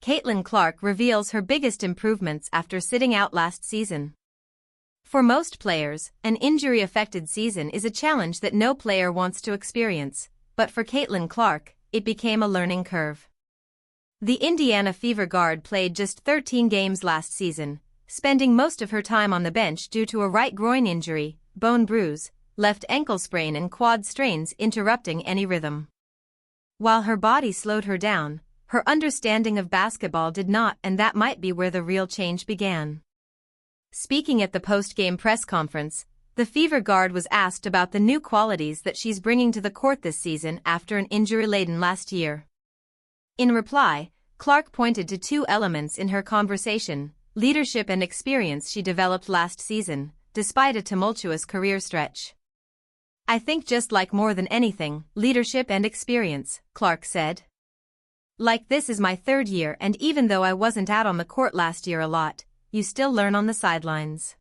Caitlin Clark reveals her biggest improvements after sitting out last season. For most players, an injury-affected season is a challenge that no player wants to experience, but for Caitlin Clark, it became a learning curve. The Indiana Fever guard played just 13 games last season, spending most of her time on the bench due to a right groin injury, bone bruise, left ankle sprain and quad strains interrupting any rhythm. While her body slowed her down, her understanding of basketball did not, and that might be where the real change began. Speaking at the post-game press conference, the Fever guard was asked about the new qualities that she's bringing to the court this season after an injury-laden last year. In reply, Clark pointed to two elements in her conversation: leadership and experience she developed last season, despite a tumultuous career stretch. "I think just like more than anything, leadership and experience," Clark said. "Like this is my third year, and even though I wasn't out on the court last year a lot, you still learn on the sidelines.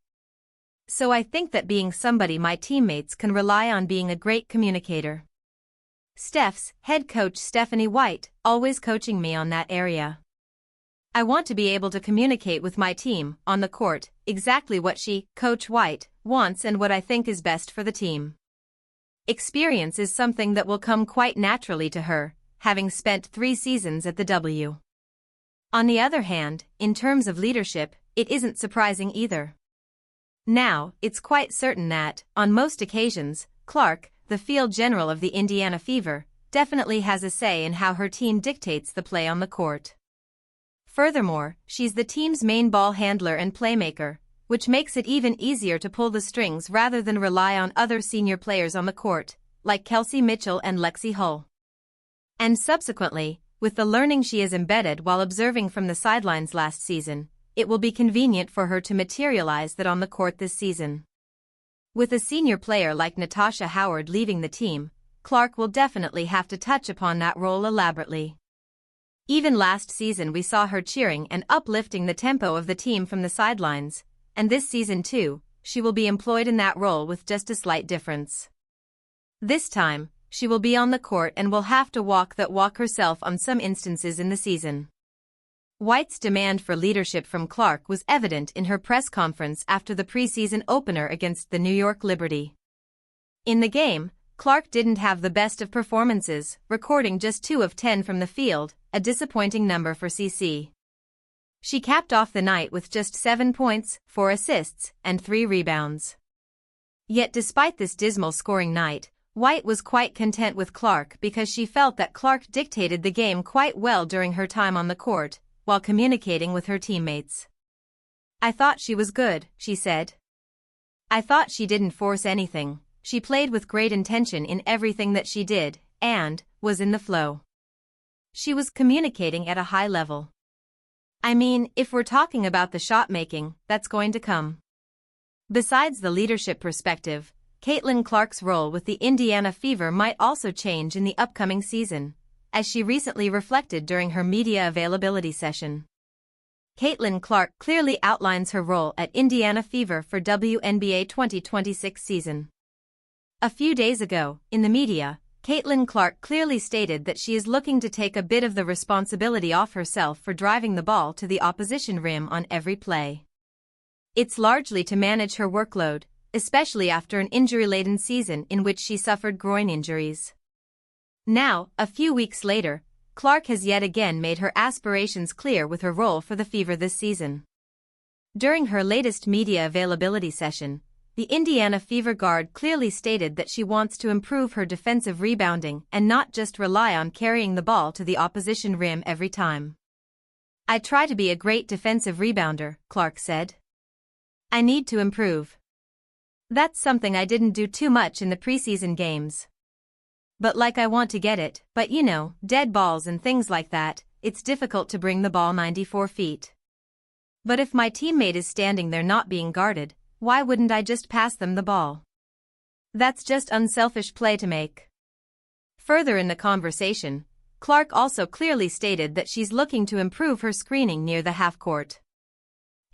So I think that being somebody my teammates can rely on, being a great communicator." Steph's head coach Stephanie White, always coaching me on that area. "I want to be able to communicate with my team, on the court, exactly what she, Coach White, wants and what I think is best for the team. Experience is something that will come quite naturally to her, having spent 3 seasons at the W. On the other hand, in terms of leadership, it isn't surprising either. Now, it's quite certain that, on most occasions, Clark, the field general of the Indiana Fever, definitely has a say in how her team dictates the play on the court. Furthermore, she's the team's main ball handler and playmaker, which makes it even easier to pull the strings rather than rely on other senior players on the court, like Kelsey Mitchell and Lexi Hull. And subsequently, with the learning she has embedded while observing from the sidelines last season, it will be convenient for her to materialize that on the court this season. With a senior player like Natasha Howard leaving the team, Clark will definitely have to touch upon that role elaborately. Even last season we saw her cheering and uplifting the tempo of the team from the sidelines, and this season too, she will be employed in that role with just a slight difference. This time, she will be on the court and will have to walk that walk herself on some instances in the season. White's demand for leadership from Clark was evident in her press conference after the preseason opener against the New York Liberty. In the game, Clark didn't have the best of performances, recording just 2 of 10 from the field, a disappointing number for CC. She capped off the night with just 7 points, 4 assists, and 3 rebounds. Yet despite this dismal scoring night, White was quite content with Clark because she felt that Clark dictated the game quite well during her time on the court, while communicating with her teammates. "I thought she was good," she said. "I thought she didn't force anything, she played with great intention in everything that she did, and was in the flow. She was communicating at a high level. I mean, if we're talking about the shot making, that's going to come." Besides the leadership perspective, Caitlin Clark's role with the Indiana Fever might also change in the upcoming season, as she recently reflected during her media availability session. Caitlin Clark clearly outlines her role at Indiana Fever for WNBA 2026 season. A few days ago, in the media, Caitlin Clark clearly stated that she is looking to take a bit of the responsibility off herself for driving the ball to the opposition rim on every play. It's largely to manage her workload, especially after an injury-laden season in which she suffered groin injuries. Now, a few weeks later, Clark has yet again made her aspirations clear with her role for the Fever this season. During her latest media availability session, the Indiana Fever guard clearly stated that she wants to improve her defensive rebounding and not just rely on carrying the ball to the opposition rim every time. "I try to be a great defensive rebounder," Clark said. "I need to improve. That's something I didn't do too much in the preseason games. But like I want to get it, but you know, dead balls and things like that, it's difficult to bring the ball 94 feet. But if my teammate is standing there not being guarded, why wouldn't I just pass them the ball? That's just unselfish play to make." Further in the conversation, Clark also clearly stated that she's looking to improve her screening near the half-court.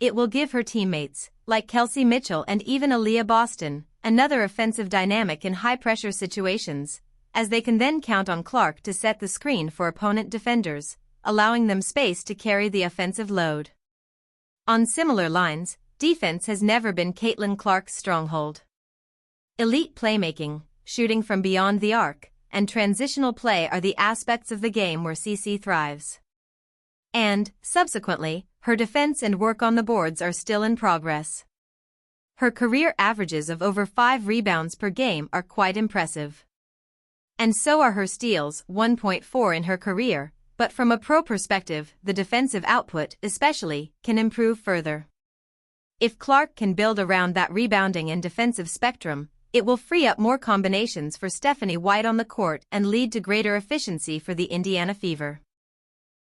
It will give her teammates, like Kelsey Mitchell and even Aaliyah Boston, another offensive dynamic in high-pressure situations, as they can then count on Clark to set the screen for opponent defenders, allowing them space to carry the offensive load. On similar lines, defense has never been Caitlin Clark's stronghold. Elite playmaking, shooting from beyond the arc, and transitional play are the aspects of the game where CC thrives. And, subsequently, her defense and work on the boards are still in progress. Her career averages of over 5 rebounds per game are quite impressive. And so are her steals, 1.4 in her career, but from a pro perspective, the defensive output, especially, can improve further. If Clark can build around that rebounding and defensive spectrum, it will free up more combinations for Stephanie White on the court and lead to greater efficiency for the Indiana Fever.